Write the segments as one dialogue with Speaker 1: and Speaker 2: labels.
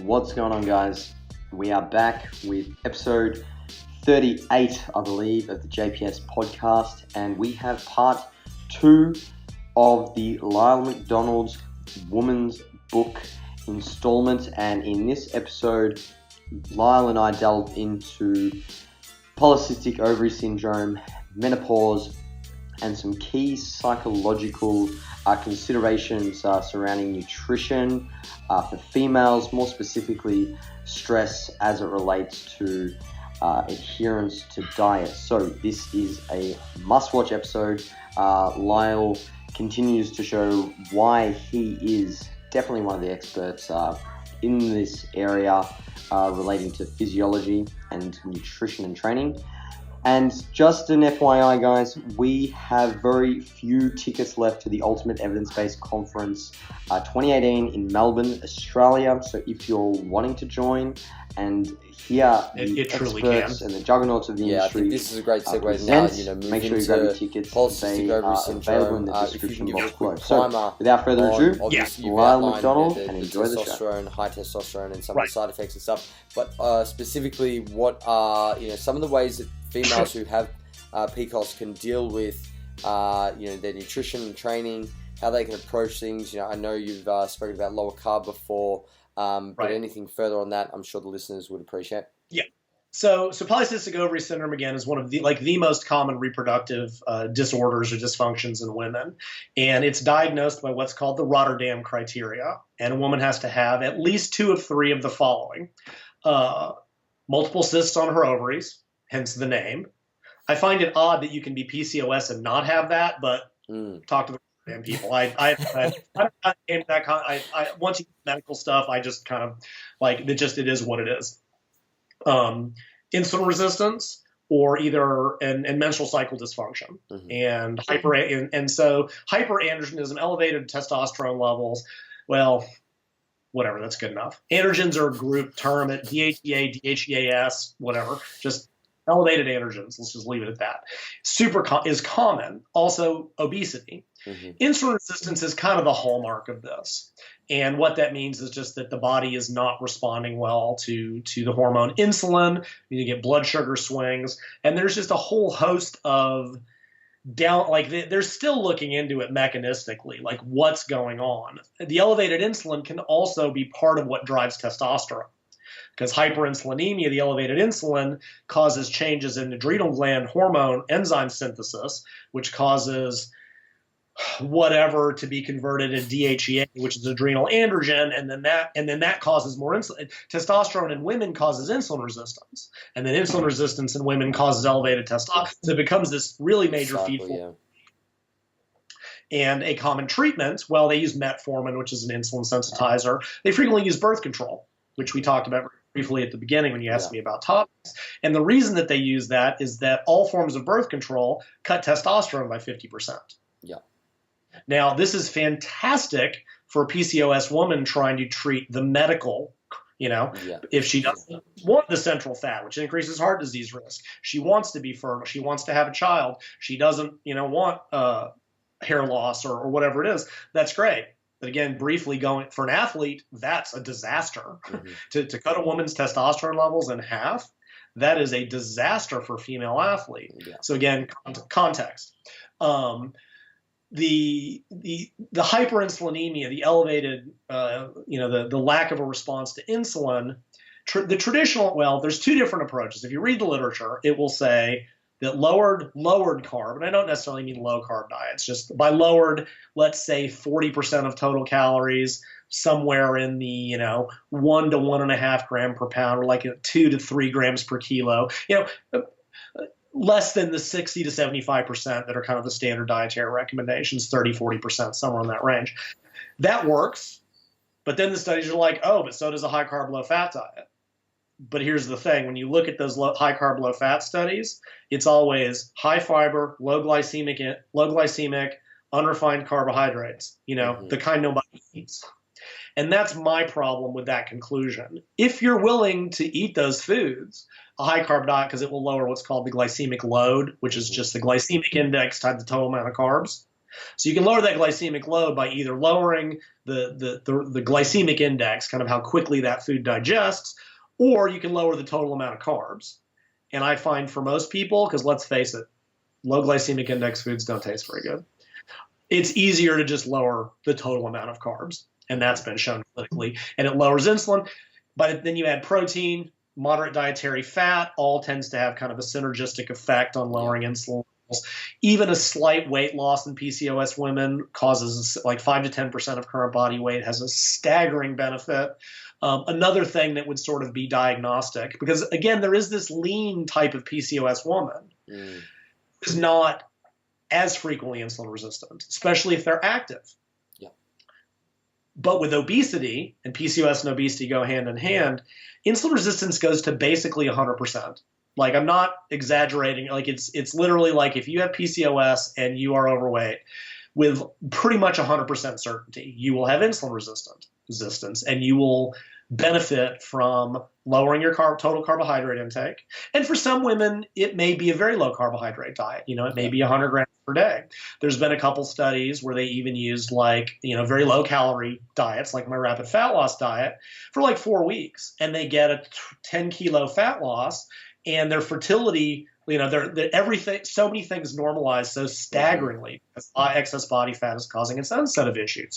Speaker 1: What's going on, guys? We are back with episode 38, I believe, of the JPS podcast, and we have part 2 of the Lyle McDonald's Woman's Book installment. And in this episode, Lyle and I delve into polycystic ovary syndrome, menopause, and some key psychological considerations surrounding nutrition for females, more specifically stress as it relates to adherence to diet. So this is a must-watch episode. Lyle continues to show why he is definitely one of the experts in this area relating to physiology and nutrition and training. And just an FYI, guys, we have very few tickets left to the Ultimate Evidence-Based Conference 2018 in Melbourne, Australia. So if you're wanting to join and hear the experts and the juggernauts of the industry,
Speaker 2: I think this is a great segue now.
Speaker 1: Make sure you grab your tickets. They are available in the description box below.
Speaker 2: So
Speaker 1: without further ado, Lyle McDonald, and enjoy the show.
Speaker 2: Testosterone, high testosterone, and some of the side effects and stuff. But specifically, what are some of the ways that females who have Pcos can deal with their nutrition and training, how they can approach things. I know you've spoken about lower carb before, but anything further on that, I'm sure the listeners would appreciate.
Speaker 3: Yeah. So polycystic ovary syndrome, again, is one of the most common reproductive disorders or dysfunctions in women, and it's diagnosed by what's called the Rotterdam criteria. And a woman has to have at least 2 of 3 of the following: multiple cysts on her ovaries, hence the name. I find it odd that you can be PCOS and not have that, but talk to the damn people. I once you get medical stuff, I just kind of like it. Just it is what it is. Insulin resistance, or either and menstrual cycle dysfunction, and so hyperandrogenism, elevated testosterone levels. Well, whatever, that's good enough. Androgens are a group term at DHEA, DHEAS, whatever. Just elevated androgens. Let's just leave it at that. Is common. Also, obesity. Insulin resistance is kind of the hallmark of this. And what that means is just that the body is not responding well to the hormone insulin. You get blood sugar swings. And there's just a whole host of they're still looking into it mechanistically, like what's going on. The elevated insulin can also be part of what drives testosterone. Because hyperinsulinemia, the elevated insulin, causes changes in adrenal gland hormone enzyme synthesis, which causes whatever to be converted in DHEA, which is adrenal androgen, and then that causes more insulin. Testosterone in women causes insulin resistance, and then insulin resistance in women causes elevated testosterone. So it becomes this really major feed forward. And a common treatment, well, they use metformin, which is an insulin sensitizer. They frequently use birth control, which we talked about briefly at the beginning when you asked me about topics. And the reason that they use that is that all forms of birth control cut testosterone by 50%.
Speaker 2: Yeah.
Speaker 3: Now, this is fantastic for a PCOS woman trying to treat the medical, if she doesn't want the central fat, which increases heart disease risk. She wants to be fertile. She wants to have a child. She doesn't, want hair loss or whatever it is. That's great. But again, briefly going for an athlete, that's a disaster. To cut a woman's testosterone levels in half, that is a disaster for a female athlete. Yeah. So again, context. The hyperinsulinemia, the elevated, the lack of a response to insulin, the traditional, there's 2 different approaches. If you read the literature, it will say that lowered carb, and I don't necessarily mean low carb diets, just by lowered, let's say 40% of total calories, somewhere in the 1 to 1.5 gram per pound, or like 2 to 3 grams per kilo, less than the 60 to 75% that are kind of the standard dietary recommendations, 30-40%, somewhere in that range. That works, but then the studies are like, but so does a high carb, low fat diet. But here's the thing: when you look at those high carb, low fat studies, it's always high fiber, low glycemic, unrefined carbohydrates. The kind nobody eats. And that's my problem with that conclusion. If you're willing to eat those foods, a high carb diet, because it will lower what's called the glycemic load, which is just the glycemic index times the total amount of carbs. So you can lower that glycemic load by either lowering the glycemic index, kind of how quickly that food digests, or you can lower the total amount of carbs. And I find for most people, because let's face it, low glycemic index foods don't taste very good. It's easier to just lower the total amount of carbs. And that's been shown clinically. And it lowers insulin. But then you add protein, moderate dietary fat, all tends to have kind of a synergistic effect on lowering insulin levels. Even a slight weight loss in PCOS women causes like 5 to 10% of current body weight, has a staggering benefit. Another thing that would sort of be diagnostic, because again, there is this lean type of PCOS woman who's not as frequently insulin resistant, especially if they're active.
Speaker 2: Yeah.
Speaker 3: But with obesity, and PCOS and obesity go hand in hand, insulin resistance goes to basically 100%. Like, I'm not exaggerating. Like, it's literally like if you have PCOS and you are overweight, with pretty much 100% certainty, you will have insulin resistance, and you will benefit from lowering your total carbohydrate intake. And for some women, it may be a very low carbohydrate diet. You know, it may be 100 grams per day. There's been a couple studies where they even used like, you know, very low calorie diets, like my rapid fat loss diet, for like 4 weeks, and they get a 10 kilo fat loss, and their fertility, you know, they're everything, so many things normalize so staggeringly because excess body fat is causing its own set of issues.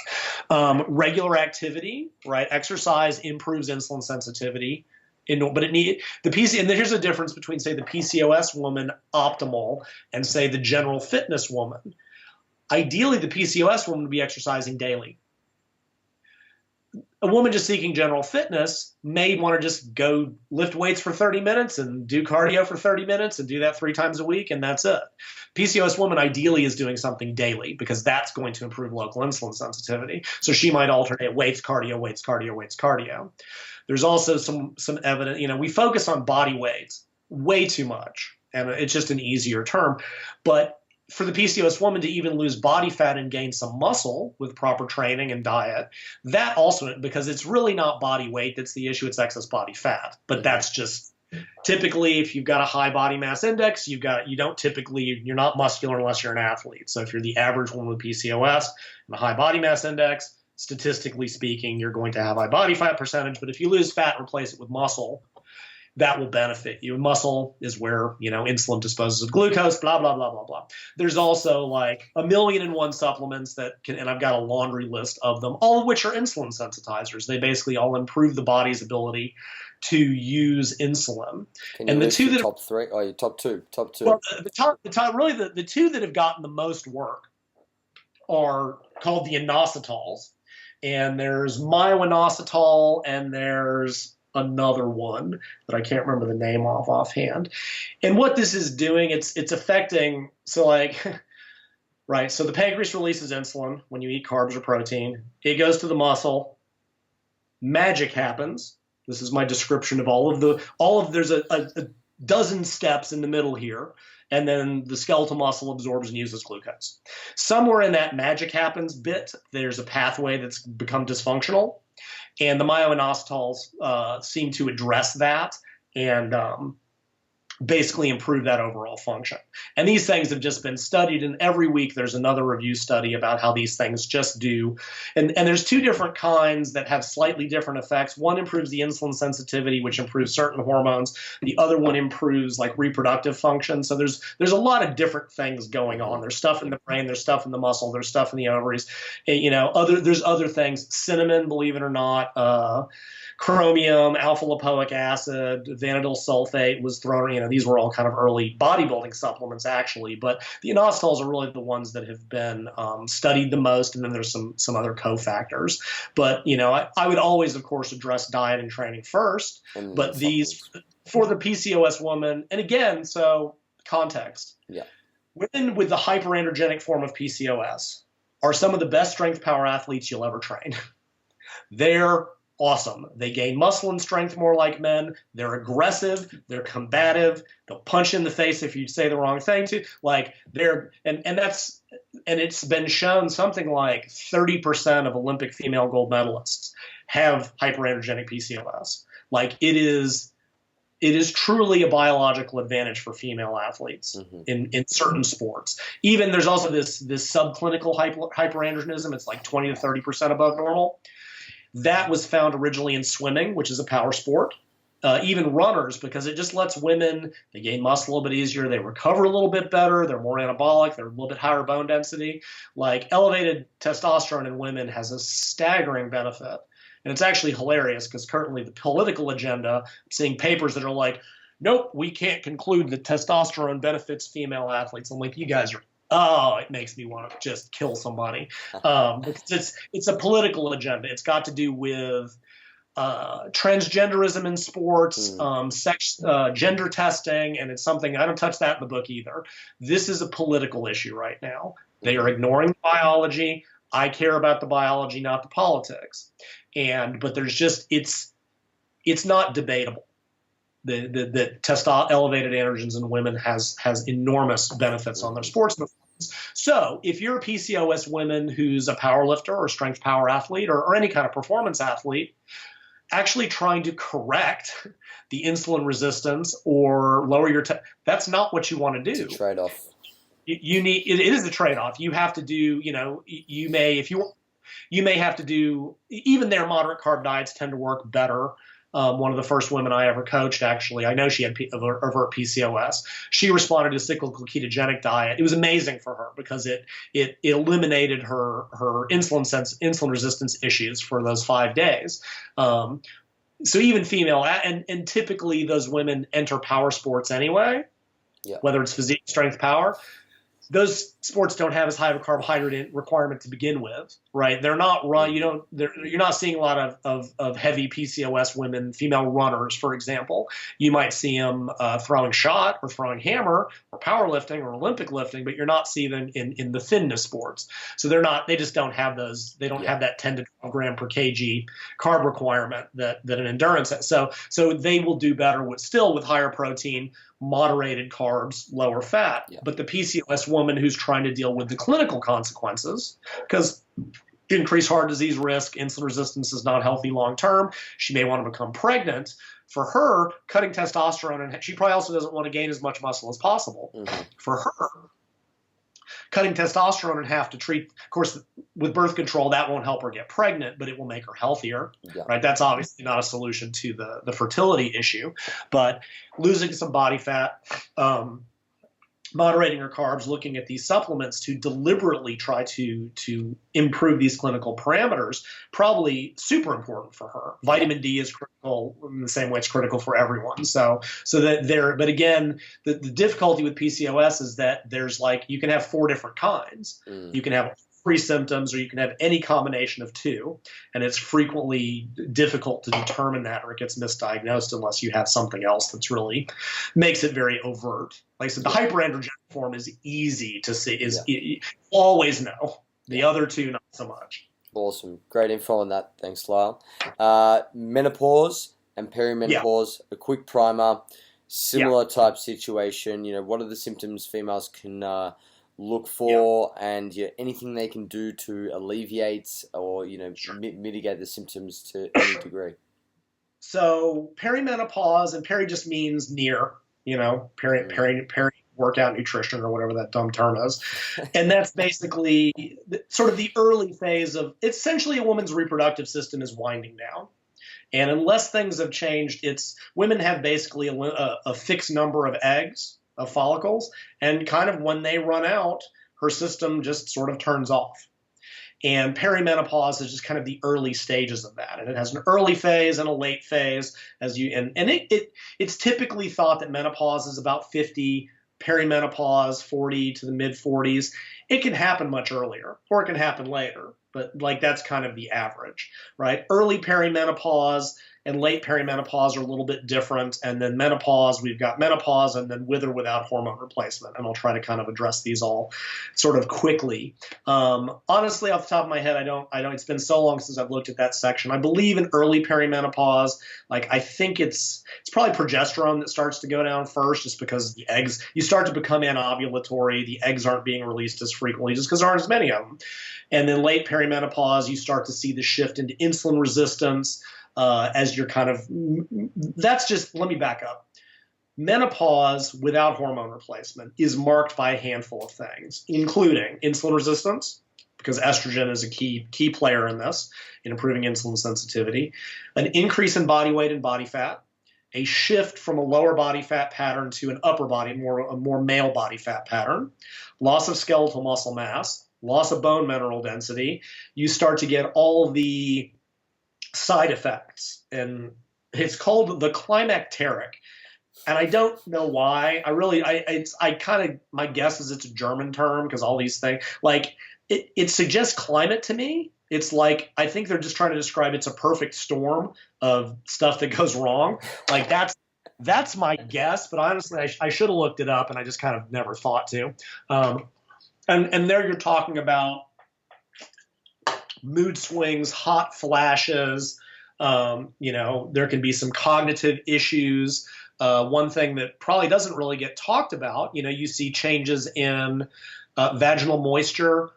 Speaker 3: Regular activity, right? Exercise improves insulin sensitivity. But it need the PC, and here's the difference between, say, the PCOS woman optimal and, say, the general fitness woman. Ideally, the PCOS woman would be exercising daily. A woman just seeking general fitness may want to just go lift weights for 30 minutes and do cardio for 30 minutes and do that 3 times a week, and that's it. PCOS woman ideally is doing something daily because that's going to improve local insulin sensitivity. So she might alternate weights, cardio, weights, cardio, weights, cardio. There's also some evidence, you know, we focus on body weight way too much, and it's just an easier term. But for the PCOS woman to even lose body fat and gain some muscle with proper training and diet, that also, because it's really not body weight that's the issue, it's excess body fat. But that's just typically, if you've got a high body mass index, you're not muscular unless you're an athlete. So if you're the average woman with PCOS and a high body mass index, statistically speaking, you're going to have high body fat percentage. But if you lose fat and replace it with muscle, that will benefit you. Muscle is where, you know, insulin disposes of glucose, blah, blah, blah, blah, blah. There's also like 1,000,001 supplements that can, and I've got a laundry list of them, all of which are insulin sensitizers. They basically all improve the body's ability to use insulin.
Speaker 2: Can you list your top 3? Oh, your top two.
Speaker 3: Well, the 2 that have gotten the most work are called the inositols. And there's myo-inositol, and there's another one that I can't remember the name of offhand. And what this is doing, it's affecting, so like, right, so the pancreas releases insulin when you eat carbs or protein. It goes to the muscle. Magic happens. This is my description of there's a dozen steps in the middle here. And then the skeletal muscle absorbs and uses glucose. Somewhere in that magic happens bit, there's a pathway that's become dysfunctional. And the myo-inositols seem to address that and basically improve that overall function. And these things have just been studied, and every week there's another review study about how these things just do. And there's 2 different kinds that have slightly different effects. One improves the insulin sensitivity, which improves certain hormones. The other one improves like reproductive function. So there's a lot of different things going on. There's stuff in the brain, there's stuff in the muscle, there's stuff in the ovaries. You know, there's other things. Cinnamon, believe it or not, chromium, alpha lipoic acid, vanadyl sulfate was thrown, you know, these were all kind of early bodybuilding supplements actually, but the inositols are really the ones that have been studied the most, and then there's some other cofactors. But, you know, I would always, of course, address diet and training first, but these, for the PCOS woman, and again, so context.
Speaker 2: Yeah.
Speaker 3: Women with the hyperandrogenic form of PCOS are some of the best strength power athletes you'll ever train. They're awesome. They gain muscle and strength more like men. They're aggressive. They're combative. They'll punch you in the face if you say the wrong thing to. Like and it's been shown something like 30% of Olympic female gold medalists have hyperandrogenic PCOS. Like it is truly a biological advantage for female athletes in certain sports. Even there's also this subclinical hyperandrogenism. It's like 20 to 30% above normal. That was found originally in swimming, which is a power sport. Even runners, because it just lets women, they gain muscle a little bit easier, they recover a little bit better, they're more anabolic, they're a little bit higher bone density. Like elevated testosterone in women has a staggering benefit. And it's actually hilarious because currently the political agenda, I'm seeing papers that are like, nope, we can't conclude that testosterone benefits female athletes. I'm like, you guys are, oh, it makes me want to just kill somebody. Because it's a political agenda. It's got to do with transgenderism in sports, sex, gender testing, and it's something, I don't touch that in the book either. This is a political issue right now. They are ignoring the biology. I care about the biology, not the politics. But there's just, it's not debatable that elevated androgens in women has enormous benefits on their sports performance. So if you're a PCOS woman who's a power lifter or strength power athlete or any kind of performance athlete, actually trying to correct the insulin resistance or lower your, that's not what you want to do.
Speaker 2: It's a trade-off.
Speaker 3: You need, it is a trade-off. You have to do, you may have to do, even their moderate carb diets tend to work better. One of the first women I ever coached, actually, I know she had overt PCOS. She responded to a cyclical ketogenic diet. It was amazing for her because it eliminated her insulin resistance issues for those 5 days. So even female, and typically those women enter power sports anyway, whether it's physique, strength, power. Those sports don't have as high of a carbohydrate requirement to begin with, right? They're not you're not seeing a lot of heavy PCOS women, female runners, for example. You might see them throwing shot or throwing hammer or powerlifting or Olympic lifting, but you're not seeing them in the thinness sports. So they just don't have those. They don't have that 10 to 12 gram per kg carb requirement that an endurance has. So they will do better with higher protein, moderated carbs, lower fat. But the PCOS woman who's trying to deal with the clinical consequences, because increased heart disease risk, insulin resistance is not healthy long term. She may want to become pregnant. For her, cutting testosterone, and she probably also doesn't want to gain as much muscle as possible. For her, cutting testosterone in half to treat, of course, with birth control, that won't help her get pregnant, but it will make her healthier, right? That's obviously not a solution to the fertility issue, but losing some body fat, moderating her carbs, looking at these supplements to deliberately try to improve these clinical parameters, probably super important for her. Vitamin D is critical in the same way it's critical for everyone. But again, the difficulty with PCOS is that there's you can have 4 different kinds. You can have 3 symptoms, or you can have any combination of 2, and it's frequently difficult to determine that, or it gets misdiagnosed unless you have something else that's really makes it very overt. Like I said, the hyperandrogenic form is easy to see, you always know. The other 2, not so much.
Speaker 2: Awesome. Great info on that. Thanks, Lyle. Menopause and perimenopause, a quick primer, similar type situation. What are the symptoms females can look for, and anything they can do to alleviate or mitigate the symptoms to any degree?
Speaker 3: So perimenopause, and peri just means near, peri workout nutrition or whatever that dumb term is, and that's basically sort of the early phase of, it's essentially a woman's reproductive system is winding down. And unless things have changed, women have basically a fixed number of eggs, of follicles, and kind of when they run out, her system just sort of turns off. And perimenopause is just kind of the early stages of that, and it has an early phase and a late phase. It's typically thought that menopause is about 50, perimenopause 40 to the mid 40s. It can happen much earlier, or it can happen later, but that's kind of the average, right? Early perimenopause and late perimenopause are a little bit different. And then menopause, we've got menopause and then with or without hormone replacement. And I'll try to kind of address these all sort of quickly. Honestly, off the top of my head, I don't, it's been so long since I've looked at that section. I believe in early perimenopause, I think it's probably progesterone that starts to go down first, just because the eggs, you start to become anovulatory. The eggs aren't being released as frequently just because there aren't as many of them. And then late perimenopause, you start to see the shift into insulin resistance. As you're kind of, let me back up. menopause without hormone replacement is marked by a handful of things, including insulin resistance, because estrogen is a key player in this, in improving insulin sensitivity, an increase in body weight and body fat, a shift from a lower body fat pattern to an upper body, a more male body fat pattern, loss of skeletal muscle mass, loss of bone mineral density. You start to get all the side effects, and it's called the climacteric. And I don't know why. My guess is it's a German term, because all these things, like, it suggests climate to me. It's like, I think they're just trying to describe it's a perfect storm of stuff that goes wrong. Like, that's my guess, but honestly, I should have looked it up, and I just kind of never thought to. And there you're talking about mood swings, hot flashes. There can be some cognitive issues. One thing that probably doesn't really get talked about, you see changes in vaginal moisture,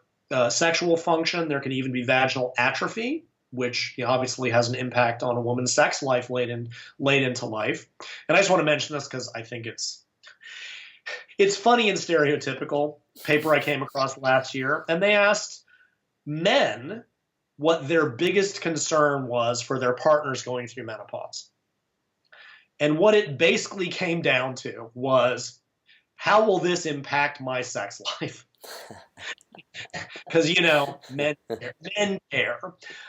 Speaker 3: sexual function. There can even be vaginal atrophy, which obviously has an impact on a woman's sex life late into life. And I just want to mention this because I think it's funny and stereotypical. Paper I came across last year, and they asked men what their biggest concern was for their partners going through menopause. And what it basically came down to was, how will this impact my sex life? Because, men care.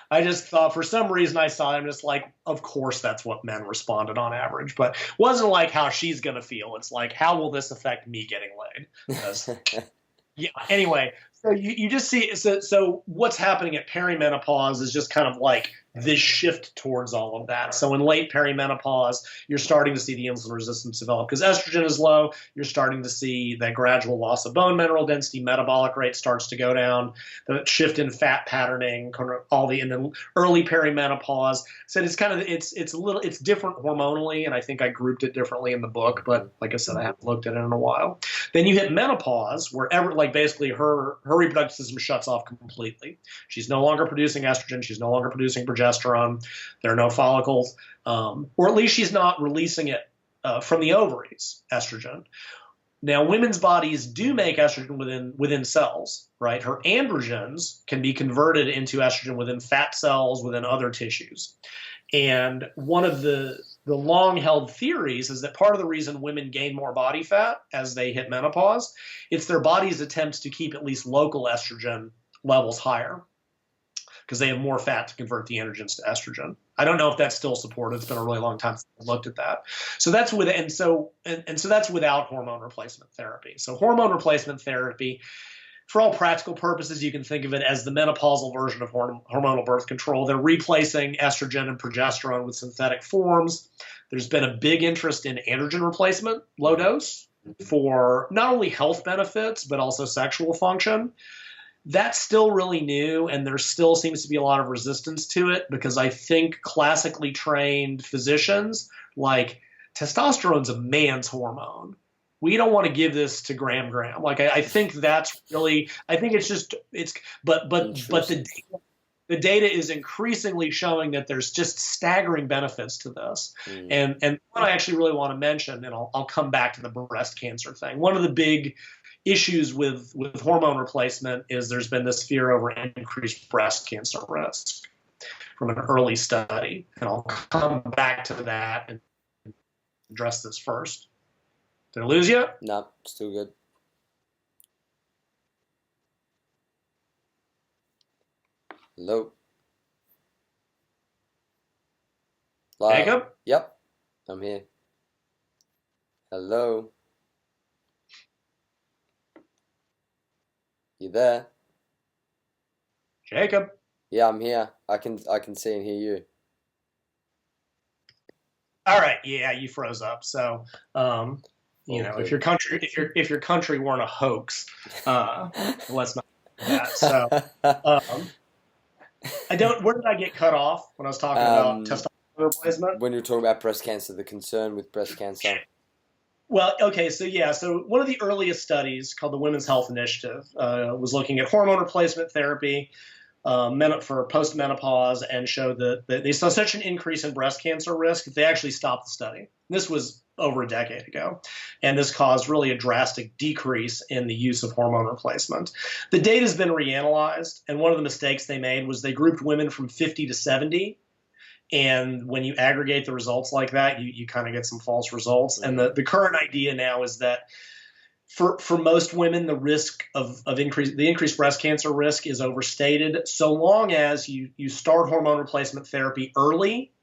Speaker 3: I just thought, for some reason, I saw it, I'm just like, of course that's what men responded on average. But it wasn't like how she's going to feel. It's like, how will this affect me getting laid? Yeah. Anyway, so you just see, so what's happening at perimenopause is just kind of like this shift towards all of that. So in late perimenopause, you're starting to see the insulin resistance develop because estrogen is low. You're starting to see that gradual loss of bone mineral density, metabolic rate starts to go down, the shift in fat patterning, kind of and then early perimenopause. So it's kind of, it's different hormonally, and I think I grouped it differently in the book, but like I said, I haven't looked at it in a while. Then you hit menopause, where basically her reproductive system shuts off completely. She's no longer producing estrogen. She's no longer producing progesterone. There are no follicles, or at least she's not releasing it from the ovaries, estrogen. Now, women's bodies do make estrogen within cells, right? Her androgens can be converted into estrogen within fat cells, within other tissues. And one of the long-held theories is that part of the reason women gain more body fat as they hit menopause, it's their body's attempts to keep at least local estrogen levels higher, because they have more fat to convert the androgens to estrogen. I don't know if that's still supported. It's been a really long time since I looked at that. So that's so that's without hormone replacement therapy. So hormone replacement therapy, for all practical purposes, you can think of it as the menopausal version of hormonal birth control. They're replacing estrogen and progesterone with synthetic forms. There's been a big interest in androgen replacement, low dose, for not only health benefits, but also sexual function. That's still really new, and there still seems to be a lot of resistance to it, because I think classically trained physicians, like, testosterone's a man's hormone. We don't want to give this to Graham. Like, I think that's really, I think but the data is increasingly showing that there's just staggering benefits to this. And what I actually really want to mention, and I'll come back to the breast cancer thing. One of the big issues with hormone replacement is there's been this fear over increased breast cancer risk from an early study. And I'll come back to that and address this first. Did I lose you?
Speaker 2: No, still good. Hello. Lyle.
Speaker 3: Jacob?
Speaker 2: Yep, I'm here. Hello. You there?
Speaker 3: Jacob?
Speaker 2: Yeah, I'm here. I can see and hear you.
Speaker 3: All right. Yeah, you froze up. So, if your country weren't a hoax, let's not do that. So, where did I get cut off when I was talking about testosterone replacement?
Speaker 2: When you were talking about breast cancer, the concern with breast cancer.
Speaker 3: Well, okay, so one of the earliest studies, called the Women's Health Initiative, was looking at hormone replacement therapy for postmenopause, and showed that they saw such an increase in breast cancer risk that they actually stopped the study. This was over a decade ago. And this caused really a drastic decrease in the use of hormone replacement. The data has been reanalyzed, and one of the mistakes they made was they grouped women from 50 to 70. And when you aggregate the results like that, you kind of get some false results. And the current idea now is that for most women, the risk of increased breast cancer risk is overstated, so long as you start hormone replacement therapy early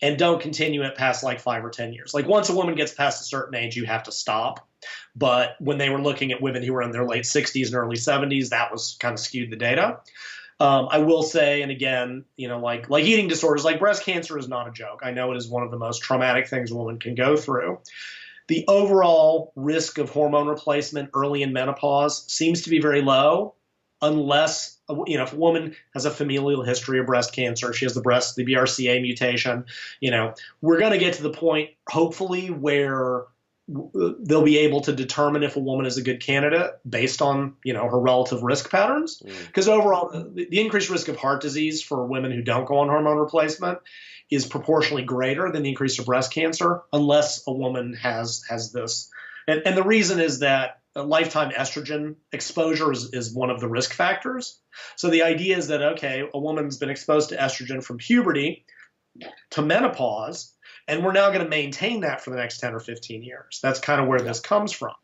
Speaker 3: and don't continue it past like 5 or 10 years. Like once a woman gets past a certain age, you have to stop. But when they were looking at women who were in their late 60s and early 70s, that was kind of skewed the data. I will say, and again, like eating disorders, like breast cancer is not a joke. I know it is one of the most traumatic things a woman can go through. The overall risk of hormone replacement early in menopause seems to be very low, unless, if a woman has a familial history of breast cancer, she has the BRCA mutation, we're going to get to the point, hopefully, where they'll be able to determine if a woman is a good candidate based on, her relative risk patterns. Because overall, the increased risk of heart disease for women who don't go on hormone replacement is proportionally greater than the increase of breast cancer, unless a woman has this. And the reason is that lifetime estrogen exposure is one of the risk factors. So the idea is that, okay, a woman's been exposed to estrogen from puberty to menopause, and we're now going to maintain that for the next 10 or 15 years. That's kind of where this comes from,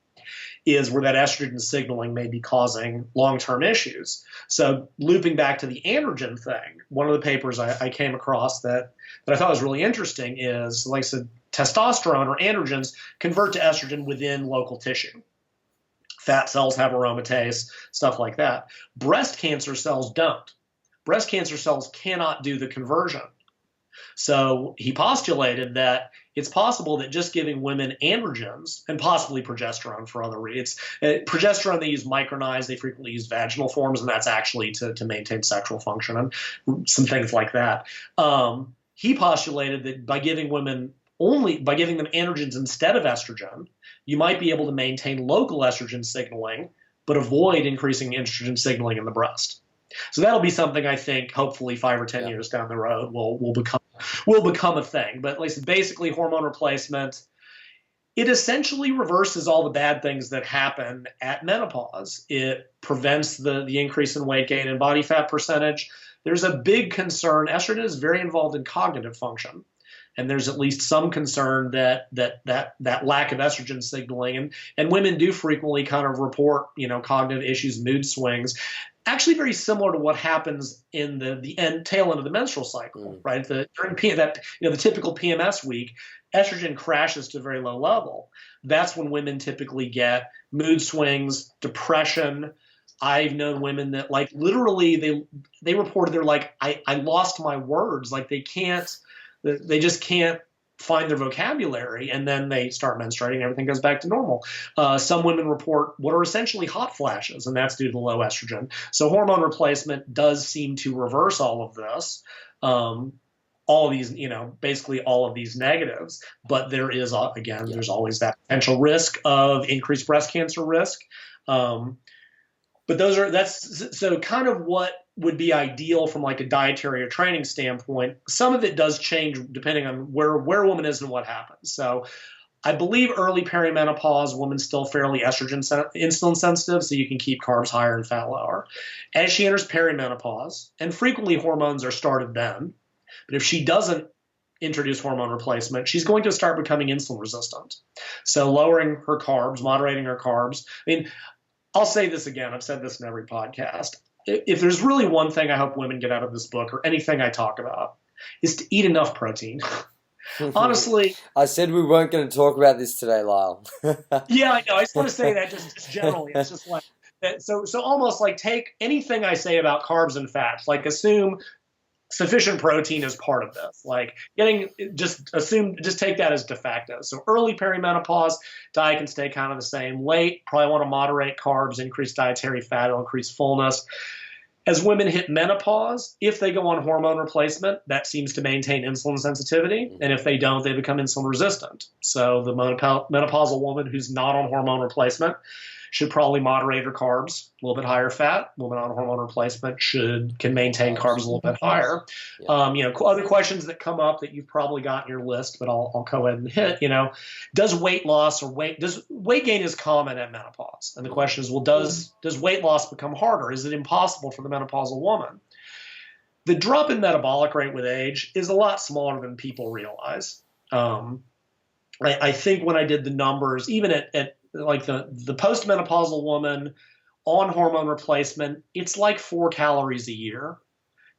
Speaker 3: is where that estrogen signaling may be causing long-term issues. So looping back to the androgen thing, one of the papers I came across that I thought was really interesting is, like I said, testosterone or androgens convert to estrogen within local tissue. Fat cells have aromatase, stuff like that. Breast cancer cells don't. Breast cancer cells cannot do the conversion. So he postulated that it's possible that just giving women androgens and possibly progesterone for other reasons. Progesterone, they use micronized, they frequently use vaginal forms, and that's actually to maintain sexual function and some things like that. He postulated that by giving them androgens instead of estrogen, you might be able to maintain local estrogen signaling, but avoid increasing estrogen signaling in the breast. So that'll be something I think hopefully 5 or 10 years down the road will become a thing. But like I said, basically hormone replacement, it essentially reverses all the bad things that happen at menopause. It prevents the increase in weight gain and body fat percentage. There's a big concern. Estrogen is very involved in cognitive function. And there's at least some concern that lack of estrogen signaling, and women do frequently kind of report, cognitive issues, mood swings, actually very similar to what happens in the tail end of the menstrual cycle, right? During the typical PMS week, estrogen crashes to a very low level. That's when women typically get mood swings, depression. I've known women that like literally they reported they're like, I lost my words, like they just can't find their vocabulary, and then they start menstruating and everything goes back to normal. Some women report what are essentially hot flashes, and that's due to the low estrogen. So hormone replacement does seem to reverse all of this, all of these, basically all of these negatives. But there is, again, there's always that potential risk of increased breast cancer risk. But that's so kind of what would be ideal from like a dietary or training standpoint. Some of it does change depending on where a woman is and what happens. So I believe early perimenopause, woman's still fairly insulin sensitive, so you can keep carbs higher and fat lower. As she enters perimenopause, and frequently hormones are started then, but if she doesn't introduce hormone replacement, she's going to start becoming insulin resistant. So lowering her carbs, moderating her carbs. I mean, I'll say this again, I've said this in every podcast. If there's really one thing I hope women get out of this book or anything I talk about, is to eat enough protein. Honestly.
Speaker 2: I said we weren't going to talk about this today, Lyle.
Speaker 3: Yeah, I know. I just want to say that just generally. It's just like that. So almost like take anything I say about carbs and fats, like assume sufficient protein is part of this. Like just take that as de facto. So early perimenopause, diet can stay kind of the same. Late, probably want to moderate carbs, increase dietary fat, it'll increase fullness. As women hit menopause, if they go on hormone replacement, that seems to maintain insulin sensitivity. And if they don't, they become insulin resistant. So the menopausal woman who's not on hormone replacement should probably moderate her carbs, a little bit higher fat. Women on hormone replacement can maintain carbs a little bit higher. Other questions that come up that you've probably got on your list, but I'll go ahead and hit, does weight loss does weight gain is common at menopause? And the question is, well, does weight loss become harder? Is it impossible for the menopausal woman? The drop in metabolic rate with age is a lot smaller than people realize. I think when I did the numbers, even at like the postmenopausal woman on hormone replacement, it's like 4 calories a year,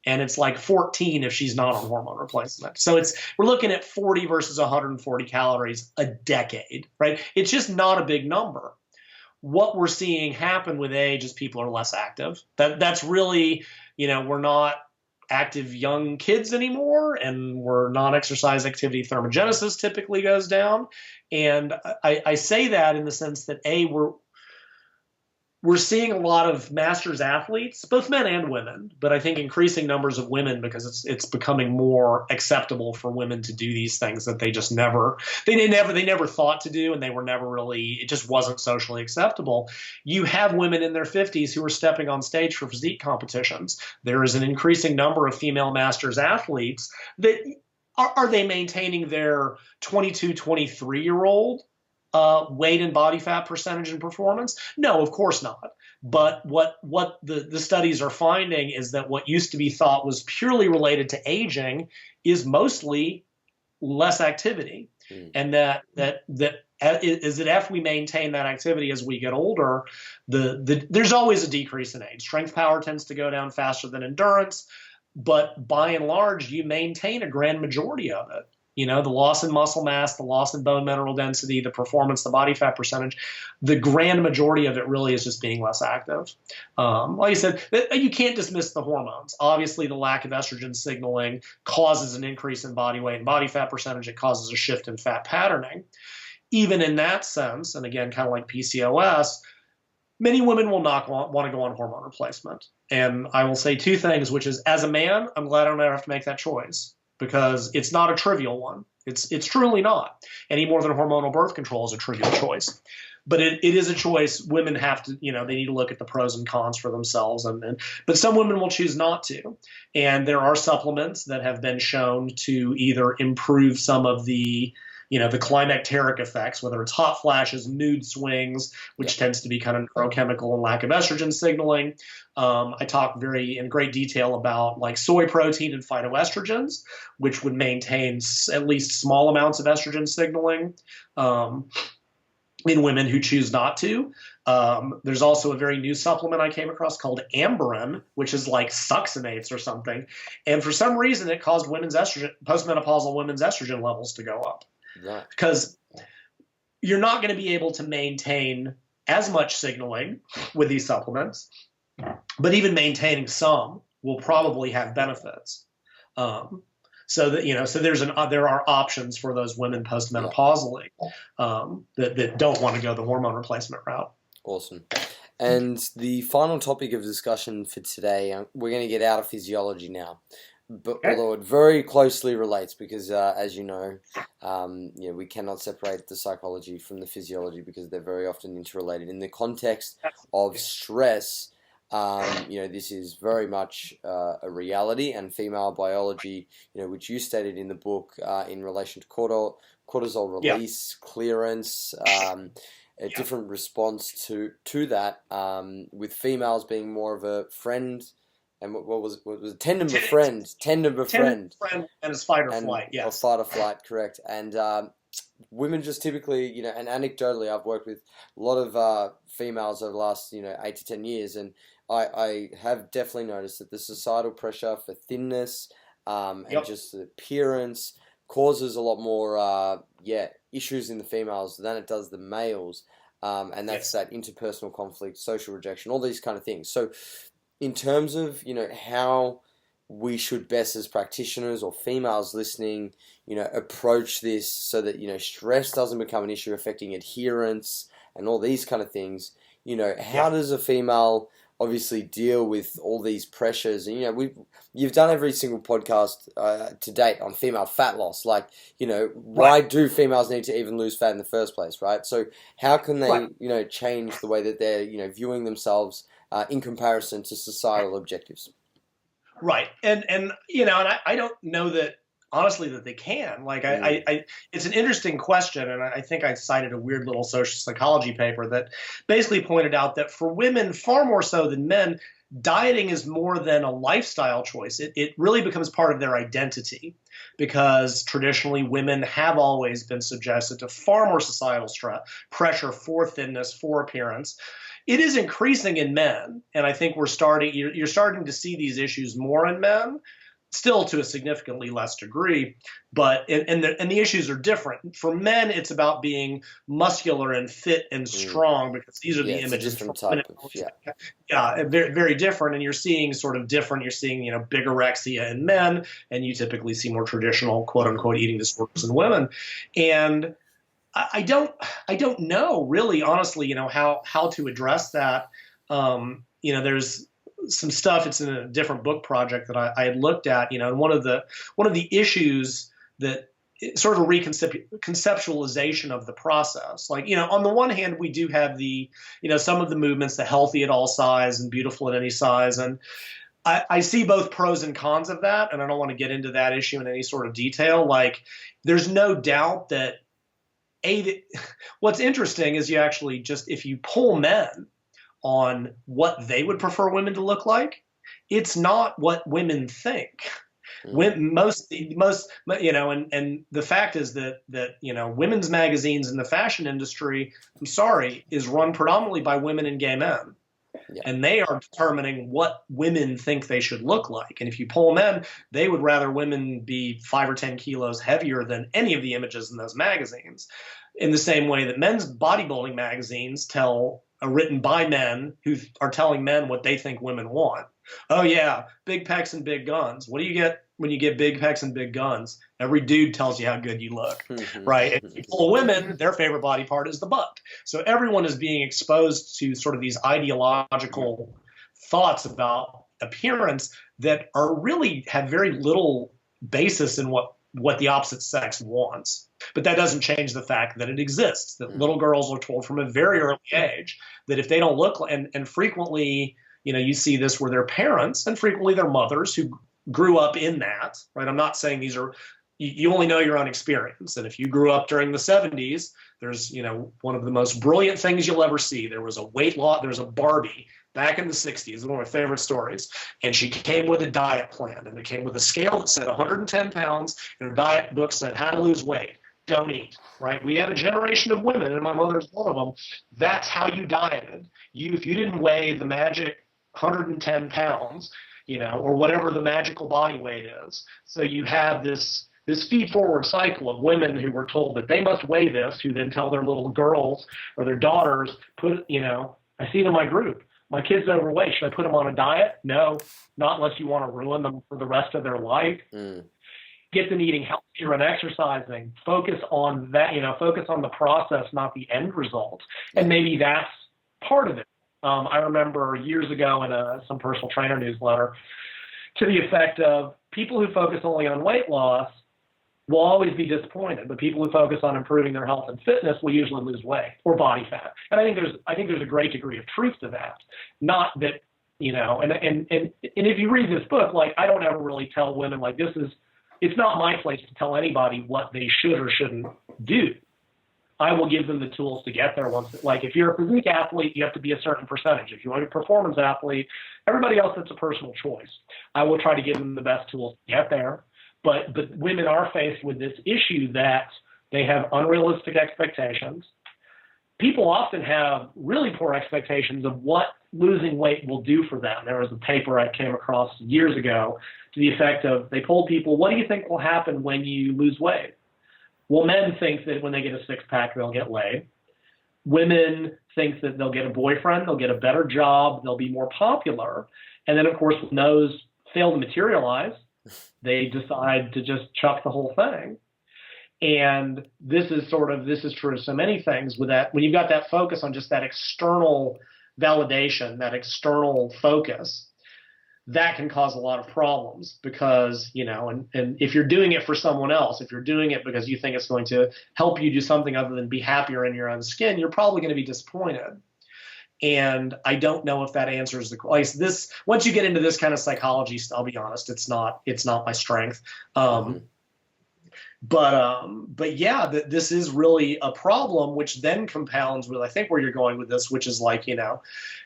Speaker 3: and it's like 14 if she's not on hormone replacement. So we're looking at 40 versus 140 calories a decade, right? It's just not a big number. What we're seeing happen with age is people are less active. That's really, we're not active young kids anymore, and we're non-exercise activity thermogenesis typically goes down. And I say that in the sense that we're seeing a lot of masters athletes, both men and women, but I think increasing numbers of women, because it's becoming more acceptable for women to do these things that they never thought to do, and they were never really, it just wasn't socially acceptable. You have women in their 50s who are stepping on stage for physique competitions. There is an increasing number of female masters athletes that are they maintaining their 22, 23-year-old weight and body fat percentage and performance? No, of course not. But what the studies are finding is that what used to be thought was purely related to aging is mostly less activity. And that if we maintain that activity as we get older, there's always a decrease in age. Strength power tends to go down faster than endurance, but by and large, you maintain a grand majority of it. The loss in muscle mass, the loss in bone mineral density, the performance, the body fat percentage, the grand majority of it really is just being less active. Like I said, you can't dismiss the hormones. Obviously, the lack of estrogen signaling causes an increase in body weight and body fat percentage. It causes a shift in fat patterning. Even in that sense, and again, kind of like PCOS, many women will not want to go on hormone replacement. And I will say 2 things, which is, as a man, I'm glad I don't ever have to make that choice, because it's not a trivial one. It's truly not, any more than hormonal birth control is a trivial choice. But it is a choice women have to, they need to look at the pros and cons for themselves. But some women will choose not to. And there are supplements that have been shown to either improve some of the climacteric effects, whether it's hot flashes, mood swings, which tends to be kind of neurochemical and lack of estrogen signaling. I talk in great detail about like soy protein and phytoestrogens, which would maintain at least small amounts of estrogen signaling in women who choose not to. There's also a very new supplement I came across called Amberen, which is like succinates or something. And for some reason, it caused postmenopausal women's estrogen levels to go up. Right. Because you're not going to be able to maintain as much signaling with these supplements, but even maintaining some will probably have benefits. So there are options for those women postmenopausally that don't want to go the hormone replacement route.
Speaker 2: Awesome. And the final topic of discussion for today, we're going to get out of physiology now. But although it very closely relates, because as you know, we cannot separate the psychology from the physiology because they're very often interrelated. In the context of stress, this is very much a reality, and female biology, which you stated in the book in relation to cortisol release, clearance, a different response to that, with females being more of a friend. And what was it? Tend to befriend. Tend to befriend.
Speaker 3: And it's fight or flight, yes.
Speaker 2: Or fight or flight, correct. And women just typically, and anecdotally, I've worked with a lot of females over the last, 8 to 10 years, and I have definitely noticed that the societal pressure for thinness and just the appearance causes a lot more, issues in the females than it does the males. And that's that interpersonal conflict, social rejection, all these kind of things. So in terms of, how we should best as practitioners or females listening, approach this so that, stress doesn't become an issue affecting adherence and all these kind of things, how does a female obviously deal with all these pressures. And, you've done every single podcast to date on female fat loss. Like, why do females need to even lose fat in the first place, right? So how can they, change the way that they're, viewing themselves in comparison to societal objectives?
Speaker 3: Right. And I don't know that, honestly, that they can. Like, it's an interesting question, and I think I cited a weird little social psychology paper that basically pointed out that for women, far more so than men, dieting is more than a lifestyle choice. It really becomes part of their identity, because traditionally women have always been subjected to far more societal pressure for thinness, for appearance. It is increasing in men, and I think you're starting to see these issues more in men, still to a significantly less degree, but the issues are different. For men, it's about being muscular and fit and strong, because these are the images.
Speaker 2: Different type of,
Speaker 3: very, very different. And you're seeing sort of different. You're seeing, bigorexia in men, and you typically see more traditional, quote unquote, eating disorders in women. And I don't know really, honestly, how to address that. There's some stuff. It's in a different book project that I had looked at, and one of the issues that sort of a reconceptualization of the process. Like, on the one hand, we do have the, some of the movements, the healthy at all size and beautiful at any size. And I see both pros and cons of that. And I don't want to get into that issue in any sort of detail. Like, there's no doubt that what's interesting is you actually just, if you poll men on what they would prefer women to look like, it's not what women think. Most, and the fact is that women's magazines in the fashion industry, I'm sorry, is run predominantly by women and gay men. Yeah. And they are determining what women think they should look like. And if you poll men, they would rather women be 5 or 10 kilos heavier than any of the images in those magazines. In the same way that men's bodybuilding magazines are written by men who are telling men what they think women want. Oh yeah, big pecs and big guns. What do you get when you get big pecs and big guns? Every dude tells you how good you look, right? And people, women, their favorite body part is the butt. So everyone is being exposed to sort of these ideological thoughts about appearance that are really have very little basis in what the opposite sex wants. But that doesn't change the fact that it exists, that little girls are told from a very early age that if they don't look, and frequently, you see this where their parents and frequently their mothers who grew up in that, right? I'm not saying these are, you only know your own experience. And if you grew up during the 70s, there's, one of the most brilliant things you'll ever see. There was a weight loss, there was a Barbie back in the 60s, one of my favorite stories. And she came with a diet plan, and it came with a scale that said 110 pounds, and her diet book said how to lose weight. Don't eat, right? We had a generation of women, and my mother's one of them. That's how you dieted. If you didn't weigh the magic 110 pounds, or whatever the magical body weight is. So you have this feed-forward cycle of women who were told that they must weigh this, who then tell their little girls or their daughters, I see it in my group. My kid's overweight. Should I put them on a diet? No, not unless you want to ruin them for the rest of their life. Get them eating healthier and exercising. Focus on that, focus on the process, not the end result. And maybe that's part of it. I remember years ago in some personal trainer newsletter to the effect of people who focus only on weight loss will always be disappointed, but people who focus on improving their health and fitness will usually lose weight or body fat. And I think there's a great degree of truth to that. Not that, and if you read this book, like, I don't ever really tell women, like, it's not my place to tell anybody what they should or shouldn't do. I will give them the tools to get there like, if you're a physique athlete, you have to be a certain percentage. If you want to be a performance athlete, everybody else, it's a personal choice. I will try to give them the best tools to get there. But women are faced with this issue that they have unrealistic expectations. People often have really poor expectations of what losing weight will do for them. There was a paper I came across years ago to the effect of, they polled people, what do you think will happen when you lose weight? Well, men think that when they get a six-pack, they'll get laid. Women think that they'll get a boyfriend, they'll get a better job, they'll be more popular. And then, of course, when those fail to materialize, they decide to just chuck the whole thing. And this is true of so many things with that. When you've got that focus on just that external validation, that external focus, that can cause a lot of problems because, and if you're doing it for someone else, if you're doing it because you think it's going to help you do something other than be happier in your own skin, you're probably going to be disappointed. And I don't know if that answers the question. Once you get into this kind of psychology, I'll be honest, it's not my strength. But yeah, this is really a problem, which then compounds with, I think, where you're going with this, which is like,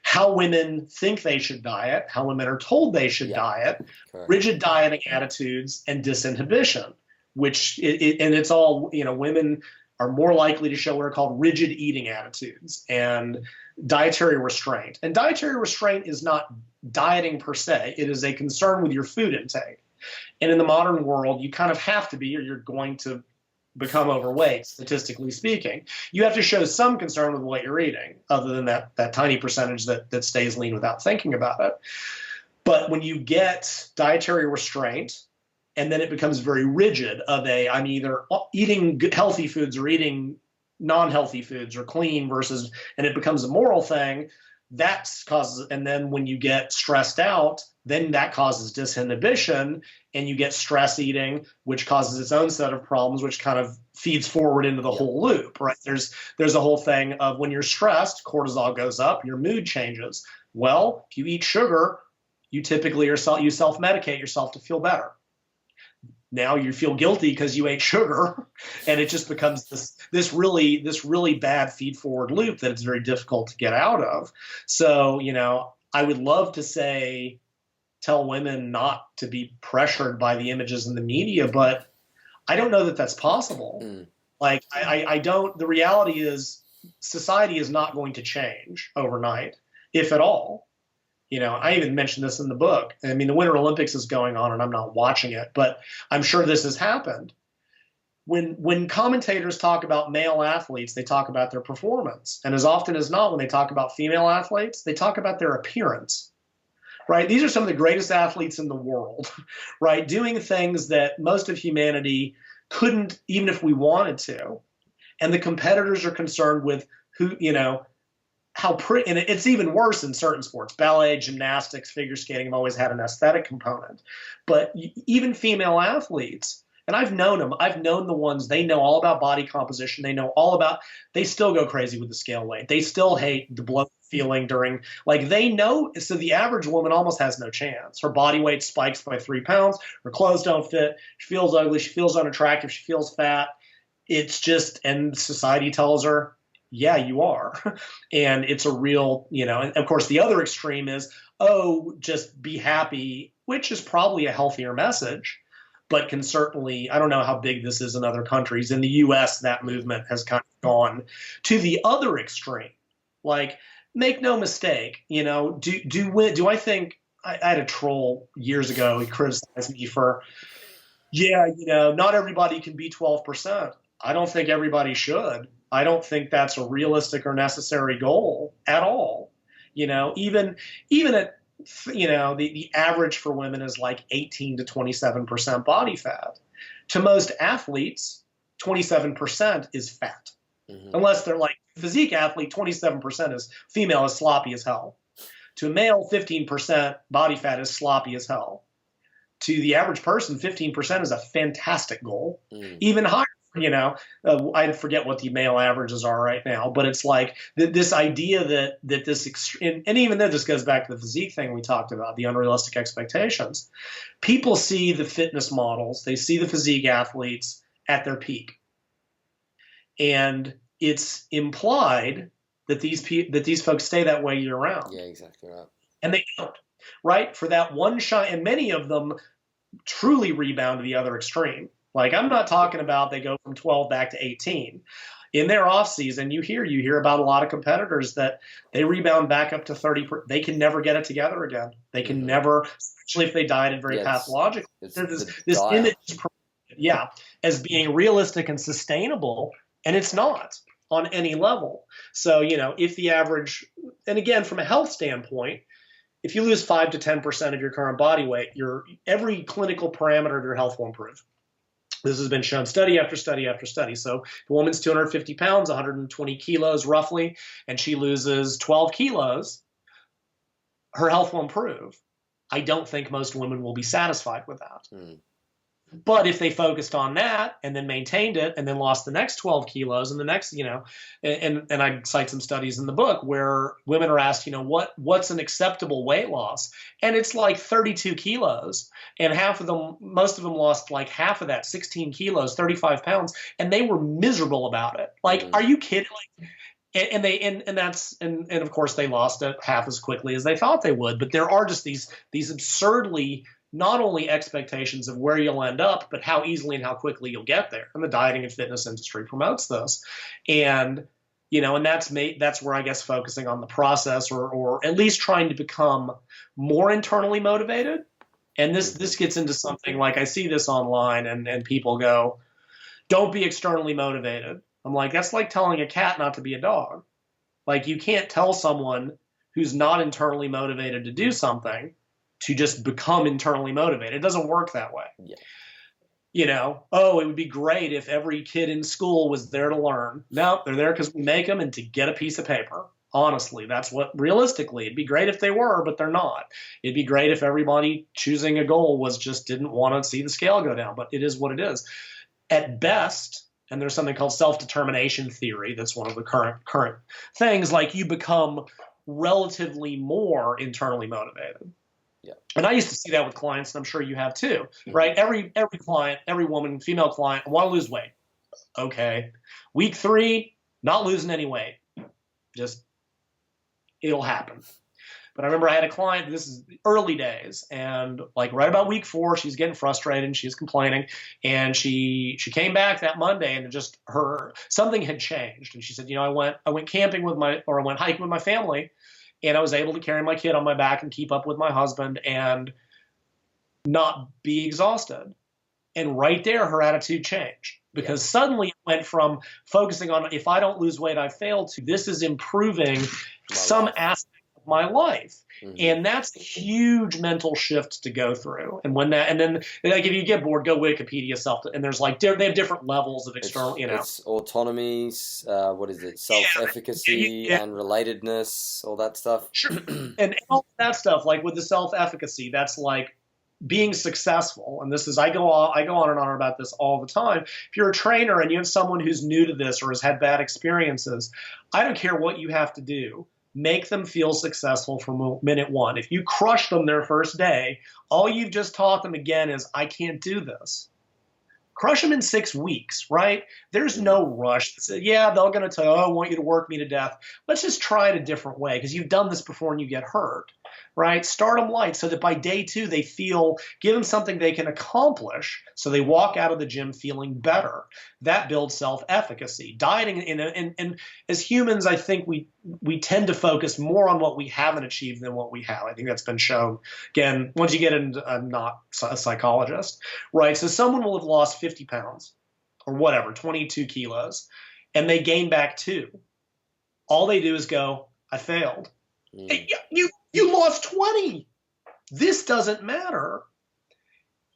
Speaker 3: how women think they should diet, how women are told they should diet, correct. Rigid dieting attitudes, and disinhibition, which and it's all, women are more likely to show what are called rigid eating attitudes and dietary restraint. And dietary restraint is not dieting per se. It is a concern with your food intake. And in the modern world, you kind of have to be, or you're going to become overweight, statistically speaking. You have to show some concern with what you're eating, other than that tiny percentage that stays lean without thinking about it. But when you get dietary restraint, and then it becomes very rigid I'm either eating healthy foods or eating non-healthy foods or clean versus, and it becomes a moral thing, that causes, and then when you get stressed out, then that causes disinhibition, and you get stress eating, which causes its own set of problems, which kind of feeds forward into the whole loop, right? There's a whole thing of when you're stressed, cortisol goes up, your mood changes. Well, if you eat sugar, you typically you self-medicate yourself to feel better. Now you feel guilty because you ate sugar, and it just becomes this really bad feed forward loop that it's very difficult to get out of. So, I would love to tell women not to be pressured by the images in the media, but I don't know that that's possible. Like, I don't, the reality is society is not going to change overnight, if at all. I even mentioned this in the book. I mean, the Winter Olympics is going on and I'm not watching it, but I'm sure this has happened. When commentators talk about male athletes, they talk about their performance. And as often as not, when they talk about female athletes, they talk about their appearance, right? These are some of the greatest athletes in the world, right? Doing things that most of humanity couldn't, even if we wanted to. And the competitors are concerned with who, how pretty, and it's even worse in certain sports. Ballet, gymnastics, figure skating have always had an aesthetic component. But even female athletes, and I've known them, I've known the ones, they know all about body composition. They still go crazy with the scale weight. They still hate the bloat feeling they know, so the average woman almost has no chance. Her body weight spikes by 3 pounds. Her clothes don't fit. She feels ugly. She feels unattractive. She feels fat. It's just, and society tells her, yeah, you are. And it's a real, and of course the other extreme is, just be happy, which is probably a healthier message, but can certainly, I don't know how big this is in other countries. In the US, that movement has kind of gone to the other extreme. Like, make no mistake, do I think, I had a troll years ago, he criticized me for, not everybody can be 12%. I don't think everybody should. I don't think that's a realistic or necessary goal at all. Even at, the average for women is like 18 to 27% body fat. To most athletes, 27% is fat. Mm-hmm. Unless they're like physique athlete, 27% is female is sloppy as hell. To a male, 15% body fat is sloppy as hell. To the average person, 15% is a fantastic goal. Even higher. I forget what the male averages are right now, but it's like this idea that this, and even though this goes back to the physique thing we talked about, the unrealistic expectations, people see the fitness models, they see the physique athletes at their peak. And it's implied that these folks stay that way year round.
Speaker 2: Yeah, exactly right.
Speaker 3: And they don't, right? For that one shot, and many of them truly rebound to the other extreme. Like, I'm not talking about they go from 12 back to 18. In their off season, you hear about a lot of competitors that they rebound back up to 30. They can never get it together again. They can never, especially if they dieted very pathologically. There's this image, as being realistic and sustainable, and it's not on any level. So, if the average, and again, from a health standpoint, if you lose 5 to 10% of your current body weight, every clinical parameter of your health will improve. This has been shown study after study after study. So the woman's 250 pounds, 120 kilos roughly, and she loses 12 kilos, her health will improve. I don't think most women will be satisfied with that. But if they focused on that and then maintained it and then lost the next 12 kilos and the next, and I cite some studies in the book where women are asked, what's an acceptable weight loss? And it's like 32 kilos. And most of them lost like half of that, 16 kilos, 35 pounds. And they were miserable about it. Like, are you kidding? And of course they lost it half as quickly as they thought they would. But there are just these absurdly not only expectations of where you'll end up, but how easily and how quickly you'll get there. And the dieting and fitness industry promotes this. And, and that's where I guess focusing on the process or at least trying to become more internally motivated. And this gets into something like I see this online and people go, don't be externally motivated. I'm like, that's like telling a cat not to be a dog. Like you can't tell someone who's not internally motivated to do something to just become internally motivated. It doesn't work that way. Yeah. It would be great if every kid in school was there to learn. No, they're there because we make them and to get a piece of paper. Honestly, that's what realistically, it'd be great if they were, but they're not. It'd be great if everybody choosing a goal didn't want to see the scale go down, but it is what it is. At best, and there's something called self-determination theory. That's one of the current things, like you become relatively more internally motivated. Yeah. And I used to see that with clients, and I'm sure you have too, right? Every client, every woman, female client, I want to lose weight. Okay. Week 3, not losing any weight. Just, it'll happen. But I remember I had a client, this is early days, and like right about week 4, she's getting frustrated and she's complaining. And she came back that Monday and just something had changed. And she said, I went camping I went hiking with my family. And I was able to carry my kid on my back and keep up with my husband and not be exhausted. And right there, her attitude changed because suddenly it went from focusing on if I don't lose weight, I failed to this is improving some aspect of my life. And that's a huge mental shift to go through. And then like if you get bored, go Wikipedia and there's like they have different levels of external,
Speaker 2: It's autonomy, what is it, self-efficacy and relatedness, all that stuff.
Speaker 3: Sure. and all that stuff, like with the self-efficacy, that's like being successful. And this is I go on and on about this all the time. If you're a trainer and you have someone who's new to this or has had bad experiences, I don't care what you have to do. Make them feel successful from minute 1. If you crush them their first day, all you've just taught them again is, I can't do this. Crush them in 6 weeks, right? There's no rush. Yeah, they're going to tell you, I want you to work me to death. Let's just try it a different way because you've done this before and you get hurt, right? Start them light so that by day 2, give them something they can accomplish so they walk out of the gym feeling better. That builds self-efficacy. Dieting, and as humans, I think we tend to focus more on what we haven't achieved than what we have. I think that's been shown. Again, once you get into, I'm not a psychologist, right? So someone will have lost 50 pounds or whatever, 22 kilos, and they gain back 2. All they do is go, I failed. Hey, you lost 20. This doesn't matter.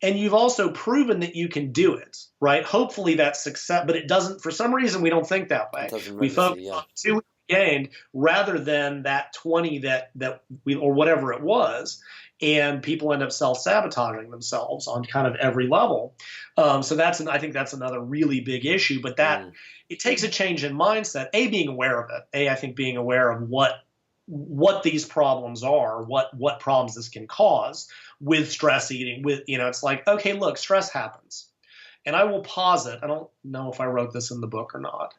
Speaker 3: And you've also proven that you can do it, right? Hopefully that's success, but it doesn't, for some reason, we don't think that way. We focus on 2 we gained rather than that 20 that we, or whatever it was. And people end up self-sabotaging themselves on kind of every level. So I think that's another really big issue, but it takes a change in mindset, being aware of it. I think being aware of what these problems are, what problems this can cause with stress eating, it's like, okay, look, stress happens. And I will posit, I don't know if I wrote this in the book or not.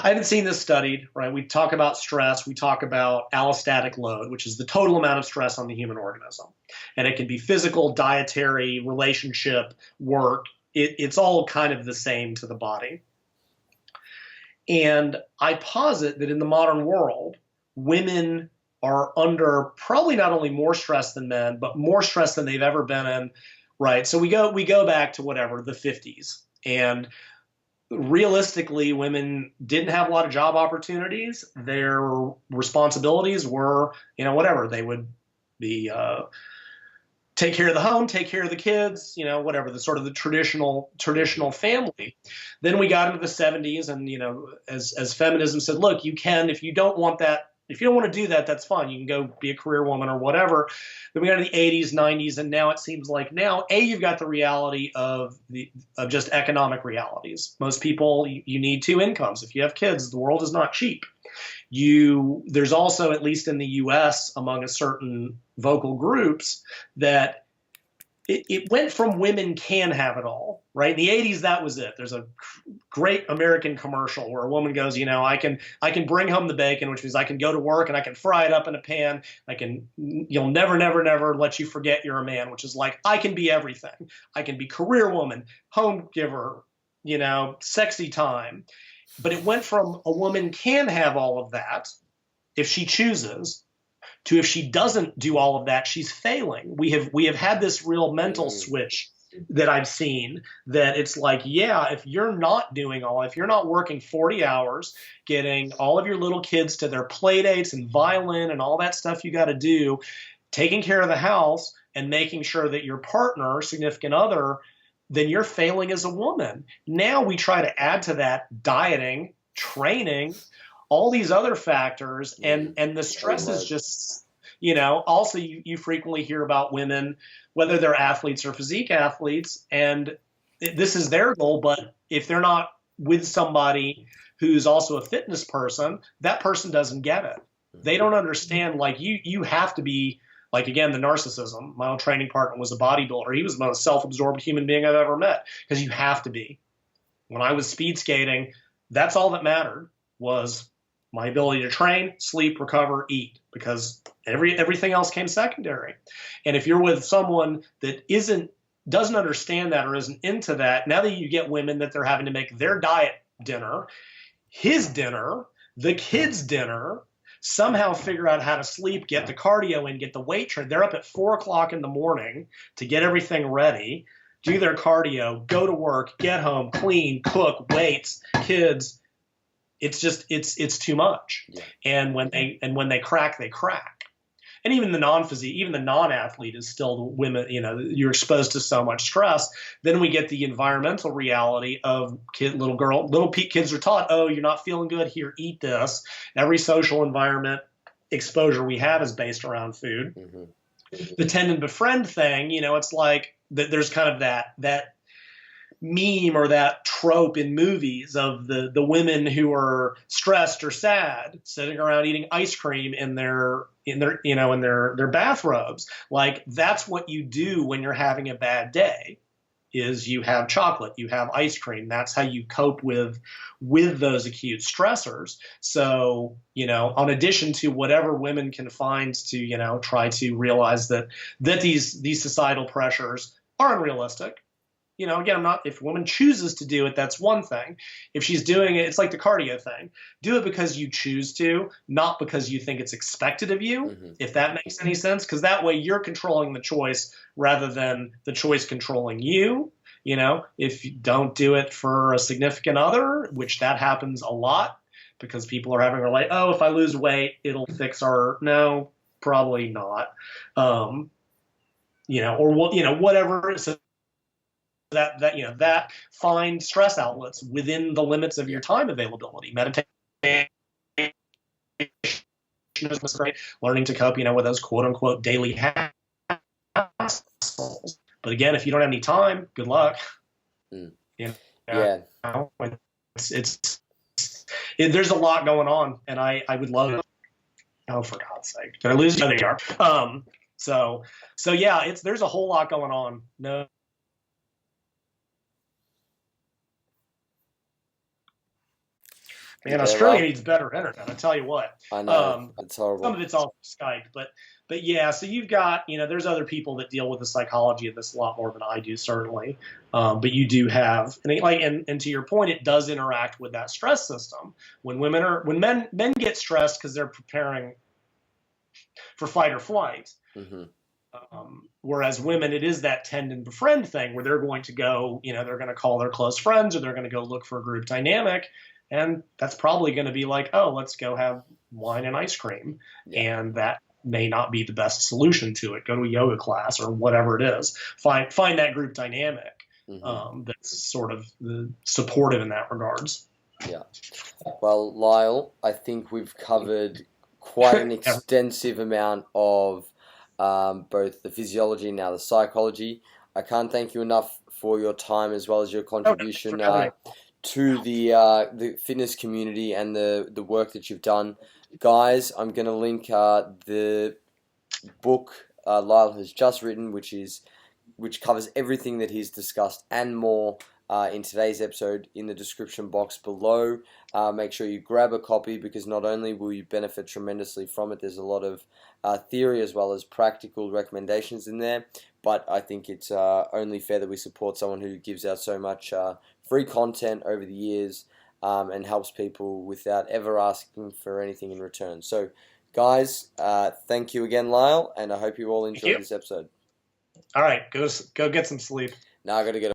Speaker 3: I haven't seen this studied, right? We talk about stress, we talk about allostatic load, which is the total amount of stress on the human organism. And it can be physical, dietary, relationship, work. It's all kind of the same to the body. And I posit that in the modern world, women are under probably not only more stress than men, but more stress than they've ever been in, right? So we go back to whatever, the 50s. And realistically, women didn't have a lot of job opportunities. Their responsibilities were, whatever. They would be take care of the home, take care of the kids, you know, whatever, the sort of the traditional family. Then we got into the 70s, and, you know, as feminism said, look, you can, if you don't want to do that, that's fine. You can go be a career woman or whatever. Then we got into the 80s, 90s, and now it seems like you've got the reality of just economic realities. Most people, you need two incomes. If you have kids, the world is not cheap. There's also, at least in the U.S., among a certain vocal groups, that it went from women can have it all, right? In the 80s, that was it. There's a great American commercial where a woman goes, you know, I can bring home the bacon, which means I can go to work and I can fry it up in a pan. You'll never, never, never let you forget you're a man, which is like, I can be everything. I can be career woman, home giver, you know, sexy time. But it went from a woman can have all of that if she chooses, to if she doesn't do all of that, she's failing. We have had this real mental switch that I've seen, that it's like, yeah, if you're not working 40 hours, getting all of your little kids to their play dates and violin and all that stuff you got to do, taking care of the house and making sure that your partner, significant other, then you're failing as a woman. Now we try to add to that dieting, training, all these other factors, and the stress is just, you know, also you frequently hear about women, whether they're athletes or physique athletes, and this is their goal, but if they're not with somebody who's also a fitness person, that person doesn't get it. They don't understand, like, you have to be, like, again, the narcissism. My old training partner was a bodybuilder. He was the most self-absorbed human being I've ever met, because you have to be. When I was speed skating, that's all that mattered, was my ability to train, sleep, recover, eat, because everything else came secondary. And if you're with someone that doesn't understand that or isn't into that, now that you get women that they're having to make their diet dinner, his dinner, the kids' dinner, somehow figure out how to sleep, get the cardio in, get the weight train. They're up at 4 o'clock in the morning to get everything ready, do their cardio, go to work, get home, clean, cook, weights, kids. It's just, it's too much. Yeah. And when they crack, they crack. And even the non-physique, even the non-athlete is still the women, you know, you're exposed to so much stress. Then we get the environmental reality of little kids are taught, oh, you're not feeling good, here, eat this. Every social environment exposure we have is based around food. Mm-hmm. The tend and befriend thing, you know, it's like there's kind of that meme or that trope in movies of the women who are stressed or sad sitting around eating ice cream in their bathrobes. Like, that's what you do when you're having a bad day, is you have chocolate, you have ice cream. That's how you cope with those acute stressors. So, you know, on addition to whatever women can find to, you know, try to realize that these societal pressures are unrealistic. You know, again, if a woman chooses to do it, that's one thing. If she's doing it, it's like the cardio thing. Do it because you choose to, not because you think it's expected of you, mm-hmm. if that makes any sense. Because that way you're controlling the choice rather than the choice controlling you. You know, if you don't do it for a significant other, which that happens a lot, because people are having a like, oh, if I lose weight, it'll fix our, no, probably not. You know, or, you know, whatever. So that find stress outlets within the limits of your time availability. Meditation is great. Learning to cope, you know, with those quote unquote daily hassles. But again, if you don't have any time, good luck. Mm. You know, yeah. There's a lot going on, and I would love. Oh, for God's sake! Did I lose? There you are. So yeah, there's a whole lot going on. No. Man, Australia needs better internet. I tell you what.
Speaker 2: I know. It's horrible.
Speaker 3: Some of it's off Skype, but yeah. So you've got, you know, there's other people that deal with the psychology of this a lot more than I do, certainly. But you do have, and to your point, it does interact with that stress system. When men get stressed because they're preparing for fight or flight. Mm-hmm. Whereas women, it is that tend and befriend thing where they're going to go, you know, they're going to call their close friends, or they're going to go look for a group dynamic. And that's probably going to be like, oh, let's go have wine and ice cream. Yeah. And may not be the best solution to it. Go to a yoga class or whatever it is. Find that group dynamic that's sort of supportive in that regards.
Speaker 2: Yeah. Well, Lyle, I think we've covered quite an extensive amount of both the physiology and now the psychology. I can't thank you enough for your time as well as your contribution to the fitness community and the work that you've done. Guys, I'm going to link the book Lyle has just written, which covers everything that he's discussed and more in today's episode in the description box below. Make sure you grab a copy, because not only will you benefit tremendously from it, there's a lot of theory as well as practical recommendations in there, but I think it's only fair that we support someone who gives out so much free content over the years and helps people without ever asking for anything in return. So guys, thank you again, Lyle, and I hope you all enjoyed this episode.
Speaker 3: All right, go get some sleep.
Speaker 2: Now I got to get